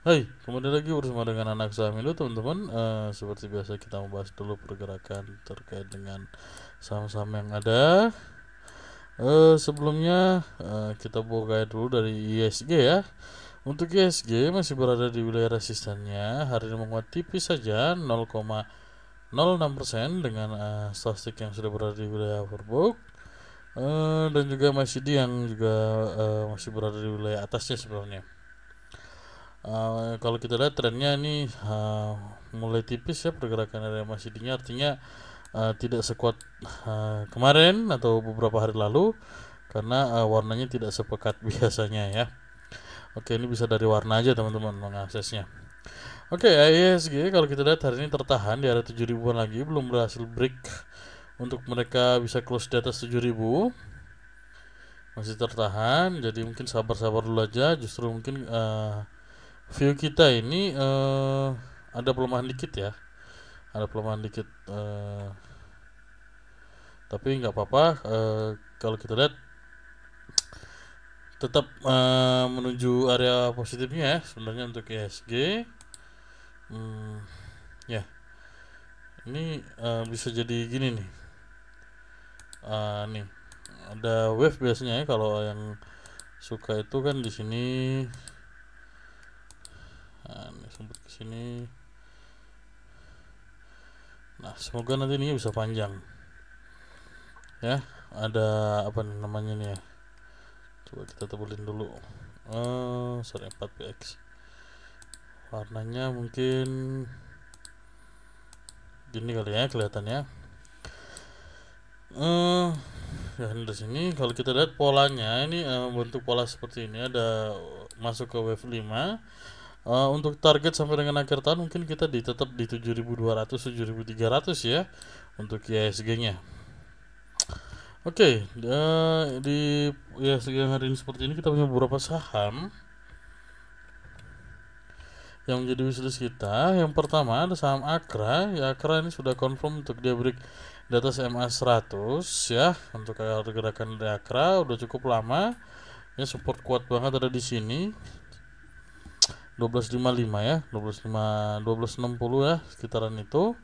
Hai, kembali lagi bersama dengan anak Sahamilu teman-teman. Seperti biasa kita membahas dulu pergerakan terkait dengan saham-saham yang ada. Sebelumnya kita buka dulu dari ISG ya. Untuk ISG masih berada di wilayah resistannya. Hari ini menguat tipis saja 0,06% dengan statistik yang sudah berada di wilayah overbought. Dan juga MACD yang juga masih berada di wilayah atasnya sebenarnya. Kalau kita lihat trennya ini mulai tipis ya pergerakan dari MACD-nya, artinya tidak sekuat kemarin atau beberapa hari lalu karena warnanya tidak sepekat biasanya ya. Oke, ini bisa dari warna aja teman-teman mengaksesnya. Oke, ISG kalau kita lihat hari ini tertahan di area 7.000-an lagi, belum berhasil break untuk mereka bisa close di atas 7.000. Masih tertahan, jadi mungkin sabar-sabar dulu aja. Justru mungkin view kita ini ada pelemahan dikit ya, ada pelemahan dikit, tapi nggak apa-apa. Kalau kita lihat tetap menuju area positifnya ya sebenarnya untuk ISG. Ya, ini bisa jadi gini nih. Nih ada wave biasanya ya, kalau yang suka itu kan di sini. Nah, ini sempat ke sini. Nah, semoga nanti ini bisa panjang. Ya, ada apa namanya nih ya? Coba kita tebelin dulu. Sorry, 4px. Warnanya mungkin gini kali ya kelihatannya. Ya ini dari sini kalau kita lihat polanya ini bentuk pola seperti ini, ada masuk ke wave 5. Untuk target sampai dengan akhir tahun mungkin kita tetap di 7.200 7.300 ya untuk ISG-nya. Oke, di ISG hari ini seperti ini kita punya beberapa saham yang menjadi wishlist kita. Yang pertama ada saham Akra. Ya, Akra ini sudah confirm untuk dia break di atas MA 100 ya. Untuk gerakan dari Akra udah cukup lama. Ya, support kuat banget ada di sini. 12.55 ya, 12.60 ya, sekitaran itu.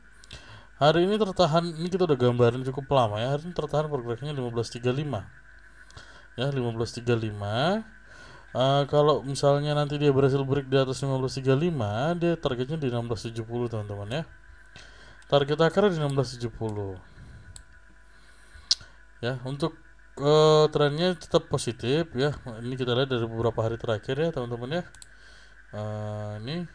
Hari ini tertahan, ini kita udah gambarin cukup lama ya. Hari ini tertahan pergerakannya 15.35. Ya, 15.35. Kalau misalnya nanti dia berhasil break di atas 15.35, dia targetnya di 16.70 teman-teman ya. Target akar di 16.70. Ya, untuk trennya tetap positif ya. Ini kita lihat dari beberapa hari terakhir ya teman-teman ya. Ini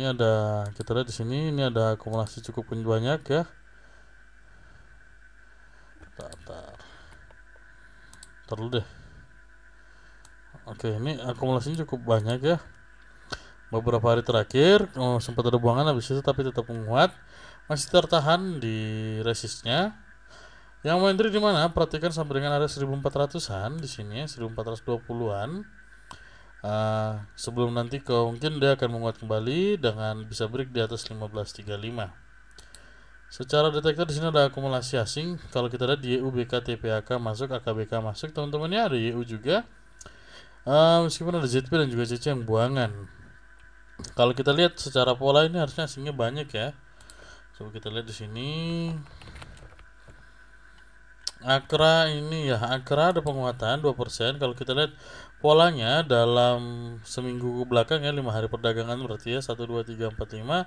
ada, kita lihat di sini, ini ada akumulasi cukup banyak ya. Terlalu deh. Oke, ini akumulasinya cukup banyak ya. Beberapa hari terakhir sempat ada buangan habis itu, tapi tetap menguat, masih tertahan di resistnya. Yang mau entry di mana? Perhatikan sampai dengan area 1400-an di sini, 1420-an. Sebelum nanti mungkin dia akan menguat kembali dengan bisa break di atas 15.35. Secara detektor di sini ada akumulasi asing. Kalau kita lihat YU, BK, TPAK masuk, AKBK masuk, teman-teman ya, ada YU juga. Meskipun ada ZP dan juga CC yang buangan. Kalau kita lihat secara pola ini harusnya asingnya banyak ya. Coba kita lihat di sini. Akra ini ya, Akra ada penguatan 2%. Kalau kita lihat polanya dalam seminggu ke belakang ya, 5 hari perdagangan berarti ya, 1 2 3 4 5.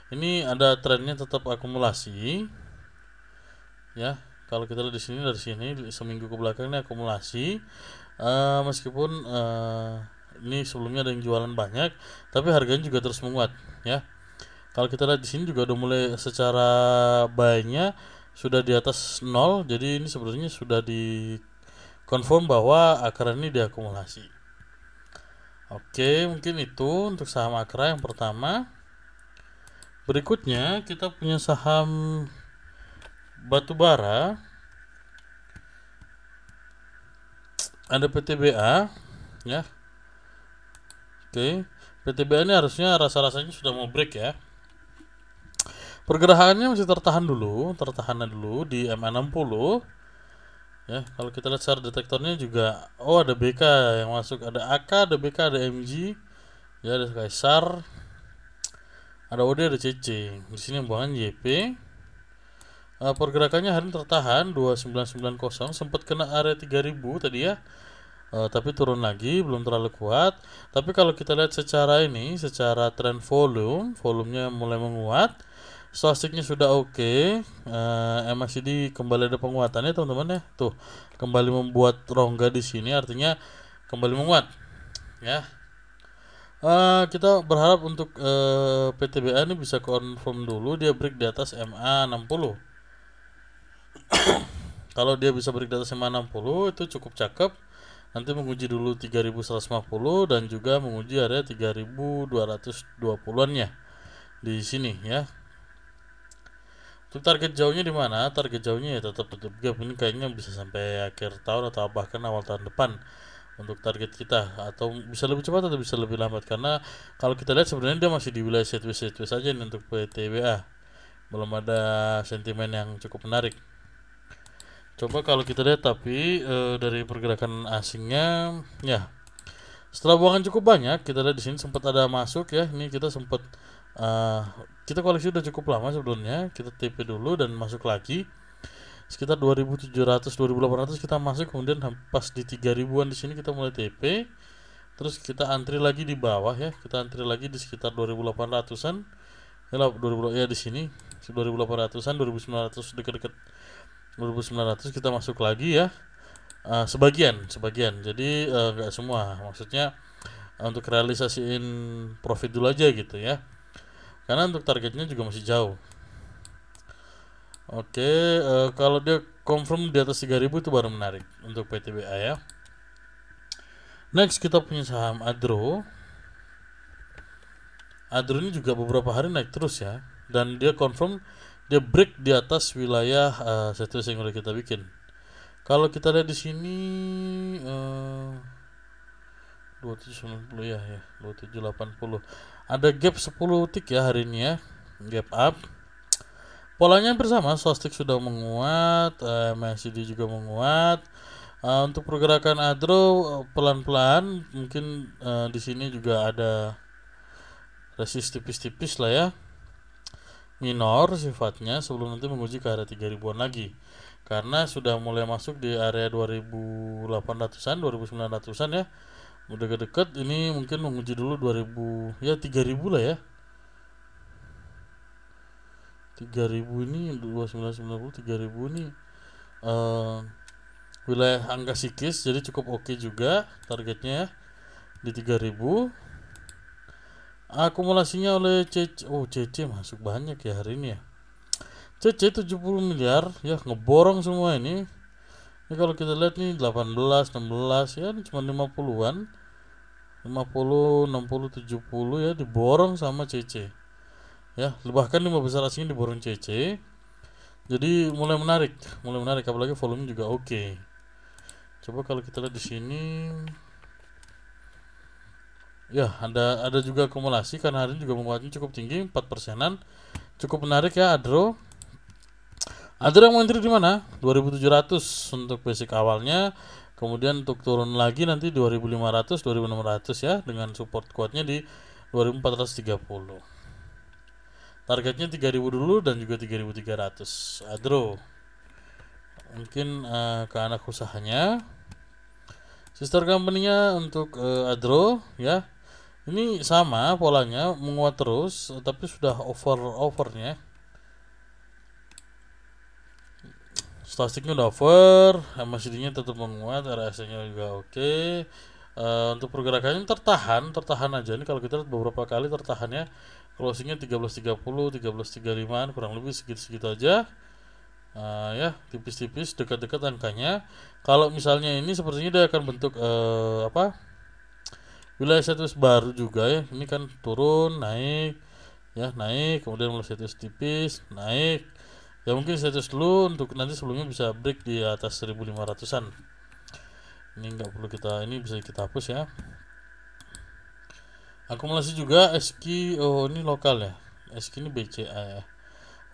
Ini ada trennya tetap akumulasi. Ya, kalau kita lihat di sini, dari sini seminggu ke belakang ini akumulasi. Meskipun ini sebelumnya ada yang jualan banyak, tapi harganya juga terus menguat ya. Kalau kita lihat di sini juga udah mulai secara buy-nya sudah di atas 0, jadi ini sebenarnya sudah di confirm bahwa Akra ini diakumulasi. Oke, mungkin itu untuk saham Akra yang pertama. Berikutnya kita punya saham batubara. Ada PTBA ya. Oke, PTBA ini harusnya rasa-rasanya sudah mau break ya. Pergerakannya masih tertahan dulu di MA60 ya. Kalau kita lihat secara detektornya juga, ada BK yang masuk, ada AK, ada BK, ada MG Ya ada Kaisar, ada OD, ada CC. Di sini bukan JP. Pergerakannya hari ini tertahan 2990, sempat kena area 3000 tadi ya. Tapi turun lagi, belum terlalu kuat. Tapi kalau kita lihat secara ini, secara tren volumenya mulai menguat. Stochasticnya sudah oke. MACD kembali ada penguatannya teman-teman ya. Tuh, kembali membuat rongga di sini, artinya kembali menguat. Ya. Kita berharap untuk PTBA ini bisa confirm dulu dia break di atas MA 60. Kalau dia bisa break di atas MA 60 itu cukup cakep. Nanti menguji dulu 3150 dan juga menguji area 3220-an ya di sini ya. Untuk target jauhnya di mana? Target jauhnya ya tetap tutup gap, ini kayaknya bisa sampai akhir tahun atau bahkan awal tahun depan untuk target kita, atau bisa lebih cepat atau bisa lebih lambat, karena kalau kita lihat sebenarnya dia masih di wilayah sideways saja nih untuk PTBA. Belum ada sentimen yang cukup menarik. Coba kalau kita lihat tapi dari pergerakan asingnya ya, setelah buangan cukup banyak, kita lihat di sini sempat ada masuk ya. Ini kita sempat kita koleksi udah cukup lama sebelumnya. Kita TP dulu dan masuk lagi sekitar 2700 2800 kita masuk, kemudian pas di 3000-an di sini kita mulai TP. Terus kita antri lagi di bawah ya. Kita antri lagi di sekitar 2800-an. Ya, 2000 ya di sini 2800-an, 2900 dekat-dekat 2900 kita masuk lagi ya. Sebagian jadi nggak semua, maksudnya untuk realisasiin profit dulu aja gitu ya, karena untuk targetnya juga masih jauh. Oke, kalau dia confirm di atas 3000 itu baru menarik untuk PTBA ya. Next kita punya saham Adro ini juga beberapa hari naik terus ya, dan dia confirm dia break di atas wilayah sideways yang udah kita bikin. Kalau kita lihat di sini 2790 ya 2780. Ada gap 10 tick ya hari ini ya. Gap up. Polanya hampir sama, Stochastic sudah menguat, MACD juga menguat. Untuk pergerakan Adro pelan-pelan, mungkin di sini juga ada resist tipis-tipis lah ya. Minor sifatnya sebelum nanti menguji ke area 3000-an lagi. Karena sudah mulai masuk di area 2800-an, 2900-an ya. Udah deket, ini mungkin menguji dulu 2000 ya 3000 lah ya. 3000 ini 2990, 3000 ini wilayah angka psikis, jadi cukup oke juga targetnya ya di 3000. Akumulasinya oleh CC, CC masuk banyak ya hari ini ya. CC 70 miliar ya, ngeborong semua ini. Ini kalau kita lihat nih 18, 16 ya, ini cuma 50-an. 50, 60, 70 ya diborong sama CC. Ya, bahkan 5 besar asing diborong CC. Jadi mulai menarik apalagi volume juga oke. Coba kalau kita lihat di sini ya, ada juga akumulasi karena hari ini juga menguatnya cukup tinggi 4%-an. Cukup menarik ya Adro yang mau entry di mana? 2700 untuk basic awalnya. Kemudian untuk turun lagi nanti 2500, 2600 ya, dengan support kuatnya di 2430. Targetnya 3000 dulu dan juga 3300. Adro. Mungkin ke anak usahanya. Sister company-nya untuk Adro ya. Ini sama polanya, menguat terus tapi sudah overnya. Stochasticnya udah over, MACD-nya tetap menguat, RSI-nya juga oke. Untuk pergerakannya tertahan aja nih, kalau kita lihat beberapa kali tertahannya. Closingnya 13.30, 13.35, kurang lebih segitu aja. Ya tipis-tipis dekat-dekat angkanya. Kalau misalnya ini sepertinya dia akan bentuk wilayah sideways baru juga ya. Ini kan turun naik ya, naik kemudian mulai sideways tipis naik ya, mungkin sideways dulu untuk nanti sebelumnya bisa break di atas 1500-an. Ini nggak perlu kita, ini bisa kita hapus ya. Akumulasi juga SQ, ini lokal ya, SQ ini BCA ya,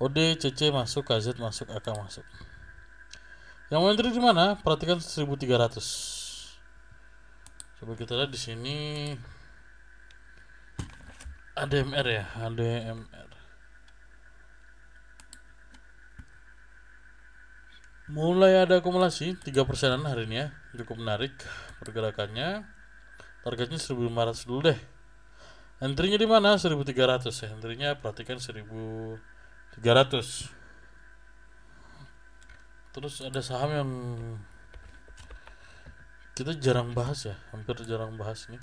OD, CC masuk, KZ masuk, AK masuk. Yang mau entry di mana? Perhatikan 1300. Coba kita lihat di sini. ADMR ya, ADMR. Mulai ada akumulasi 3%an hari ini ya, cukup menarik pergerakannya. Targetnya 1.500 dulu deh. Entry-nya di mana? 1.300 ya. Entry-nya perhatikan 1.300. Terus ada saham yang kita jarang bahas ya, hampir jarang bahas nih.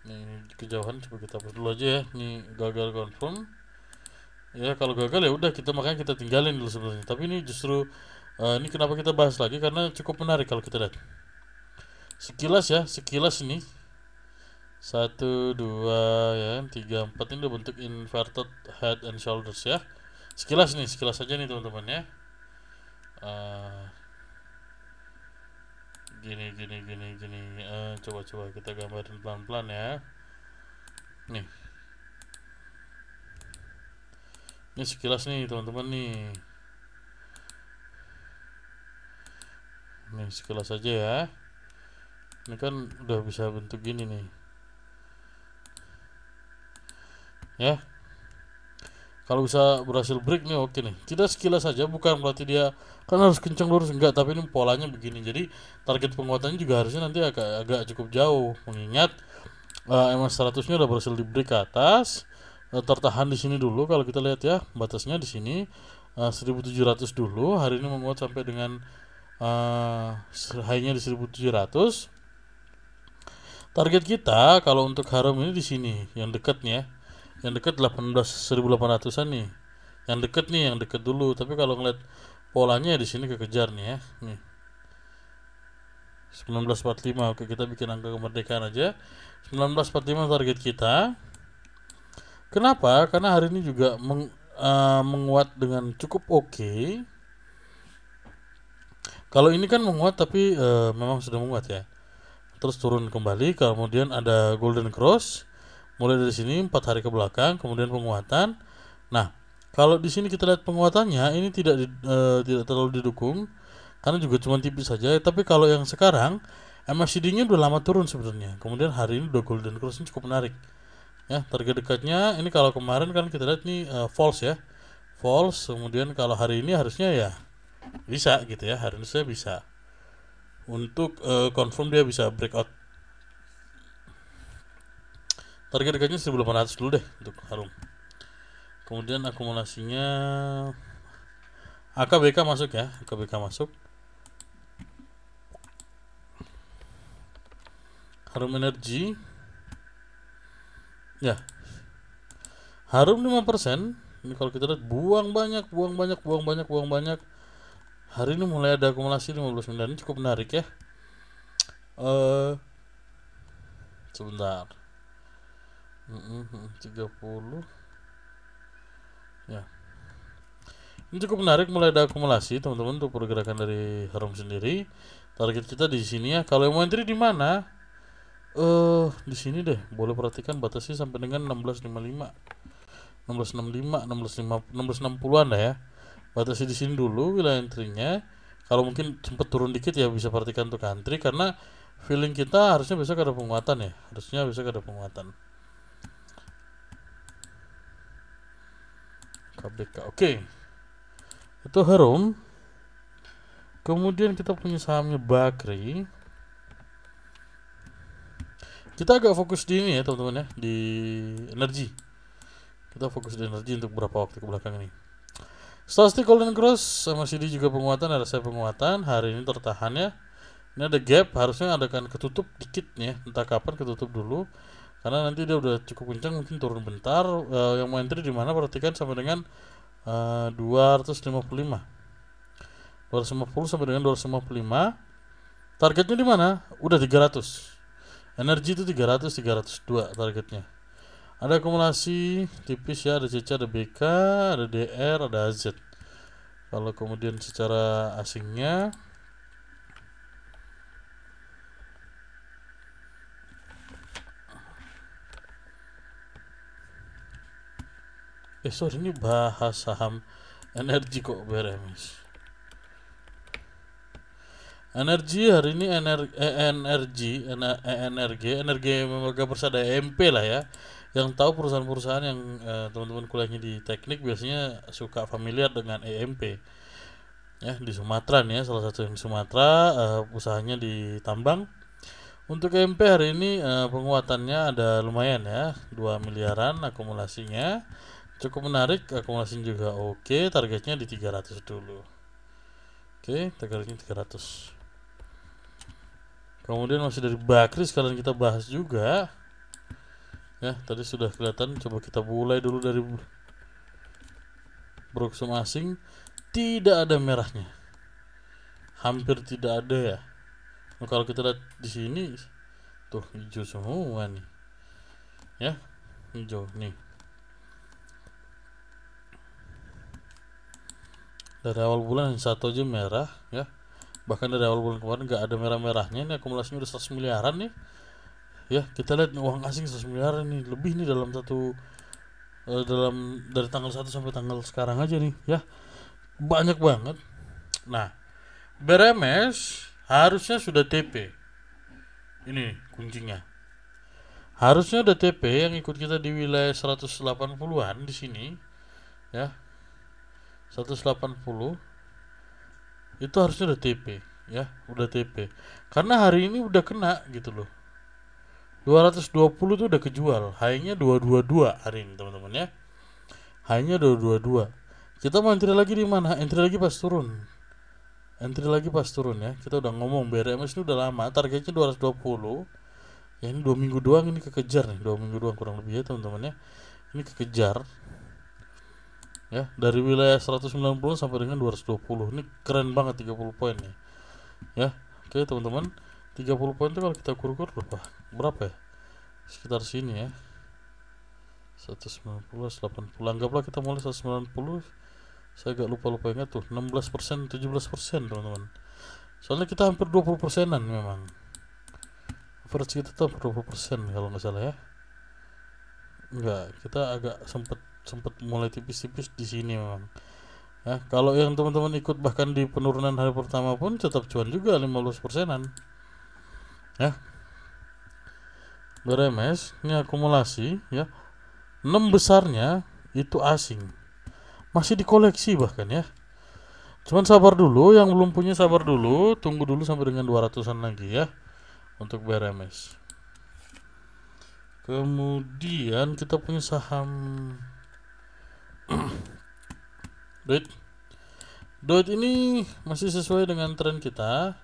Ini kejauhan, coba kita hapus dulu aja ya. Ini gagal confirm. Ya kalau gagal ya udah, kita makanya kita tinggalin dulu sebenarnya. Tapi ini justru ini kenapa kita bahas lagi, karena cukup menarik kalau kita lihat. Sekilas ya, sekilas ini 1, 2 ya, 3, 4 ini udah bentuk inverted head and shoulders ya. Sekilas nih, sekilas aja nih teman-teman ya. Gini. Coba kita gambarin pelan-pelan ya. Nih. Ini sekilas nih teman-teman nih. Nih sekilas aja ya. Ini kan udah bisa bentuk gini nih. Ya. Kalau bisa berhasil break nih oke nih. Kita sekilas saja, bukan berarti dia kan harus kencang lurus, enggak, tapi ini polanya begini. Jadi target penguatannya juga harusnya nanti agak cukup jauh, mengingat MA100 nya udah berhasil di break ke atas. Tertahan di sini dulu kalau kita lihat ya, batasnya di sini 1.700 dulu. Hari ini menguat sampai dengan high-nya di 1.700. Target kita kalau untuk harum ini di sini, yang dekat nih ya. Yang dekat 1.800-an nih. Yang dekat nih, yang dekat dulu. Tapi kalau ngeliat polanya di sini kekejar nih ya. Nih. 1945. Oke, kita bikin angka kemerdekaan aja. 1945 target kita. Kenapa? Karena hari ini juga menguat dengan cukup oke. Kalau ini kan menguat tapi memang sudah menguat ya. Terus turun kembali, kemudian ada golden cross. Mulai dari sini 4 hari ke belakang, kemudian penguatan. Nah, kalau di sini kita lihat penguatannya ini tidak terlalu didukung karena juga cuma tipis saja. Tapi kalau yang sekarang MACD-nya udah lama turun sebenarnya. Kemudian hari ini udah golden cross, ini cukup menarik. Ya, target dekatnya ini kalau kemarin kan kita lihat nih false ya. False, kemudian kalau hari ini harusnya ya bisa gitu ya. Harusnya bisa. Untuk confirm dia bisa breakout. Target dekatnya 1.800 dulu deh untuk harum. Kemudian akumulasinya AKBK masuk ya, AKBK masuk. Harum energi ya, harum 5%. Ini kalau kita lihat buang banyak. Hari ini mulai ada akumulasi 15 miliar, ini cukup menarik ya. Sebentar. 30 ya, ini cukup menarik, mulai ada akumulasi teman-teman untuk pergerakan dari harum sendiri. Target kita di sini ya. Kalau yang mau entry di mana? Di sini deh, boleh perhatikan batasnya sampai dengan 16.55, 1660-an lah ya. Batasnya di sini dulu wilayah entry-nya. Kalau mungkin sempat turun dikit ya bisa perhatikan untuk antri, karena feeling kita harusnya besok ada penguatan ya. Harusnya besok ada penguatan. KBK. Oke. Itu harum. Kemudian kita punya sahamnya Bakri. Kita agak fokus di ini ya teman-teman ya, di energi. Kita fokus di energi untuk beberapa waktu ke belakang ini. Stochastic golden cross MACD juga penguatan, ada saya penguatan. Hari ini tertahan ya. Ini ada gap, harusnya ada kan ketutup dikit nih ya. Entah kapan ketutup dulu. Karena nanti dia udah cukup kencang, mungkin turun bentar. Yang mau entry di mana perhatikan sampai dengan 255. 250 sampai dengan 255. Targetnya di mana? Udah 300. Energi itu 302 targetnya. Ada akumulasi tipis ya, ada CC, ada BK, ada DR, ada AZ. Kalau kemudian secara asingnya sorry, ini bahas saham energi kok BRMS. Energi hari ini energi Mega Persada EMP lah ya. yang tahu perusahaan-perusahaan yang teman-teman kuliahnya di teknik biasanya suka familiar dengan EMP ya, di Sumatera nih ya, salah satu yang di Sumatera, usahanya di tambang. Untuk EMP hari ini penguatannya ada lumayan ya, 2 miliaran akumulasinya, cukup menarik, akumulasinya juga oke, targetnya di 300 dulu. Oke, targetnya 300. Kemudian masih dari Bakri sekalian kita bahas juga. Ya, tadi sudah kelihatan, coba kita mulai dulu dari Broksum asing. Tidak ada merahnya. Hampir tidak ada ya. Nah, kalau kita lihat di sini tuh hijau semua nih. Ya, hijau nih. Dari awal bulan satu aja merah ya. Bahkan dari awal bulan kemarin nggak ada merah-merahnya. Ini akumulasinya udah 100 miliaran nih. Ya, kita lihat uang asing 100 miliaran nih, lebih nih dalam dari tanggal 1 sampai tanggal sekarang aja nih ya. Banyak banget. Nah, BRMS harusnya sudah TP. Ini kuncinya. Harusnya udah TP yang ikut kita di wilayah 180-an di sini ya. 180 itu harusnya udah TP ya, udah TP. Karena hari ini udah kena gitu loh. 220 tuh udah kejual. High-nya 222 hari ini teman-teman ya. High-nya 222. Kita mau entry lagi di mana? Entry lagi pas turun. Entry lagi pas turun ya. Kita udah ngomong BRMS ini udah lama, targetnya 220. Ya ini 2 minggu doang ini kekejar nih, 2 minggu doang kurang lebih ya teman-teman ya. Ini kekejar. Ya, dari wilayah 190 sampai dengan 220. Ini keren banget 30 poin nih. Ya. Oke, teman-teman. 30 poin itu kalau kita kur-kur berapa ya? Sekitar sini ya. 190, 80. Anggaplah kita mulai 190. Saya agak lupa ingat tuh, 16%, 17% teman-teman. Soalnya kita hampir 20%-an memang. Average kita tuh 20% kalau nggak salah ya. Enggak, kita agak sempet mulai tipis-tipis di sini memang. Ya, kalau yang teman-teman ikut bahkan di penurunan hari pertama pun tetap cuan juga 15%-an. Ya. BRMS ini akumulasi ya. 6 besarnya itu asing. Masih dikoleksi bahkan ya. Cuman sabar dulu, yang belum punya sabar dulu, tunggu dulu sampai dengan 200-an lagi ya untuk BRMS. Kemudian kita punya saham Doit ini masih sesuai dengan tren kita.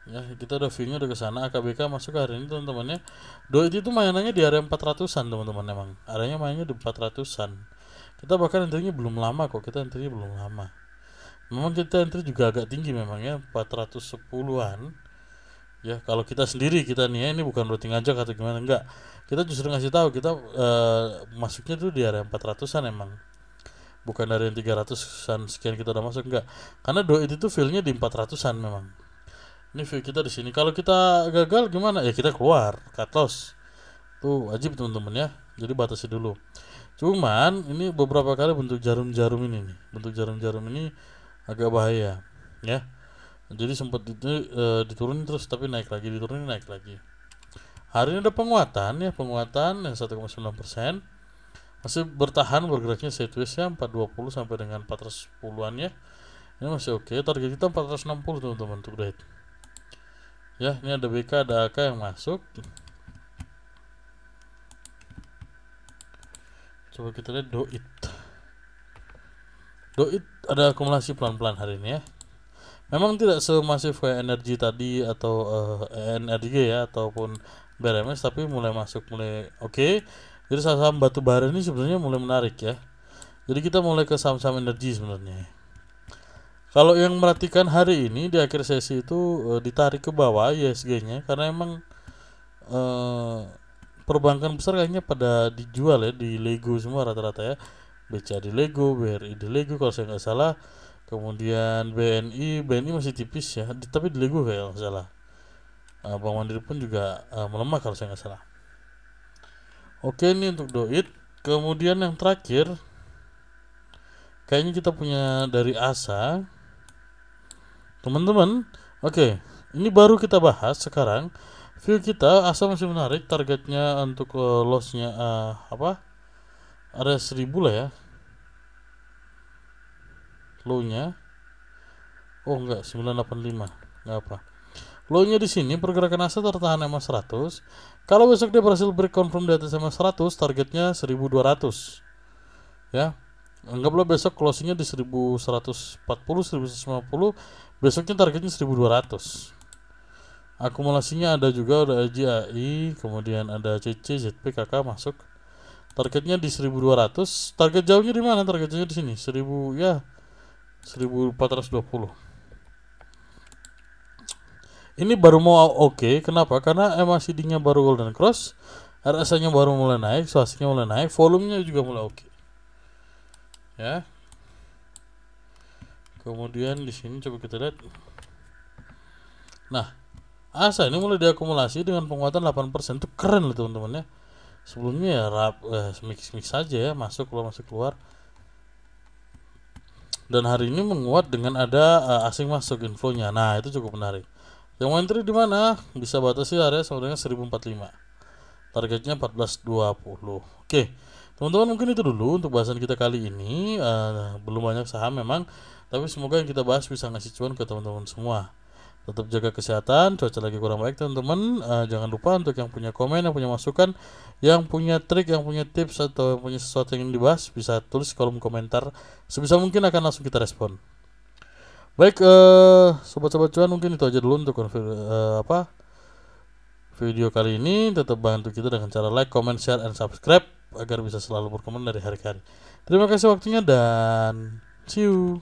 Ya, kita udah view-nya udah ke sana, AKBK masuk ke hari ini teman-teman ya. Doit itu mainannya di area 400-an teman-teman emang. Areanya mainnya di 400-an. Kita bahkan entry-nya belum lama kok, kita entry-nya belum lama. Memang kita entry juga agak tinggi memang ya, 410-an. Ya, kalau kita sendiri kita nih ya, ini bukan berarti ngajak atau gimana, enggak. Kita justru ngasih tahu kita masuknya tuh di area 400-an emang. Bukan dari yang 300-an sekian kita udah masuk, enggak. Karena Doit itu feel-nya di 400-an memang. Ini view kita di sini. Kalau kita gagal gimana? Ya kita keluar, cut loss. Tuh wajib teman-teman ya. Jadi batasi dulu. Cuman ini beberapa kali bentuk jarum-jarum ini nih. Bentuk jarum-jarum ini agak bahaya ya. Jadi sempat diturunin terus tapi naik lagi, diturunin naik lagi. Hari ini ada penguatan ya, penguatan yang 1,9%. Masih bertahan bergeraknya sideways ya, 420 sampai dengan 410-an ya. Ini masih oke. Target kita 460 teman-teman untuk Doit. Ya, ini ada BK, ada AK yang masuk. Coba kita lihat Doit. Doit ada akumulasi pelan-pelan hari ini ya. Memang tidak semasif kayak energi tadi atau NRG ya ataupun BRMS, tapi mulai masuk, mulai oke. Jadi saham batu bara ini sebenarnya mulai menarik ya. Jadi kita mulai ke saham-saham energi sebenarnya. Kalau yang merhatikan hari ini di akhir sesi itu ditarik ke bawah ISG-nya karena emang perbankan besar kayaknya pada dijual ya, di Lego semua rata-rata ya. BCA di Lego, BRI di Lego kalau saya nggak salah. Kemudian BNI masih tipis ya, tapi di Lego kayak nggak salah. Bank Mandiri pun juga melemah kalau saya nggak salah. Oke, ini untuk Doit. Kemudian yang terakhir kayaknya kita punya dari ASA teman-teman. Oke, ini baru kita bahas sekarang. View kita asa masih menarik, targetnya untuk lossnya area 1000 lah ya. Low-nya enggak 985, enggak apa. Low-nya di sini pergerakan asa tertahan MA100. Kalau besok dia berhasil break confirm di atas MA100, targetnya 1200. Ya. Anggaplah besok closingnya di 1140, 1150, besoknya targetnya 1200. Akumulasinya ada juga, ada AGAI, kemudian ada CC, ZP, KK masuk. Targetnya di 1200. Target jauhnya di mana? Target jauhnya di sini, 1420. Ini baru mau oke. Kenapa? Karena MACD-nya baru golden cross, RSI-nya baru mulai naik, swastiknya mulai naik, volumenya juga mulai oke. Ya. Kemudian di sini coba kita lihat. Nah, asa ini mulai diakumulasi dengan penguatan 8%. Itu keren loh teman-teman ya. Sebelumnya ya mix saja ya, masuk keluar. Dan hari ini menguat dengan ada asing masuk infonya. Nah, itu cukup menarik. Yang entry di mana? Bisa batasi area sebenarnya 1045. Targetnya 1420. Oke. Teman-teman, mungkin itu dulu untuk bahasan kita kali ini. Belum banyak saham memang, tapi semoga yang kita bahas bisa ngasih cuan ke teman-teman semua. Tetap jaga kesehatan, cuaca lagi kurang baik teman-teman. Jangan lupa untuk yang punya komen, yang punya masukan, yang punya trik, yang punya tips, atau yang punya sesuatu yang ingin dibahas, bisa tulis kolom komentar. Sebisa mungkin akan langsung kita respon. Baik, sobat-sobat cuan, mungkin itu aja dulu untuk video kali ini. Tetap bantu kita dengan cara like, comment, share, and subscribe agar bisa selalu berkembang dari hari ke hari. Terima kasih waktunya dan see you.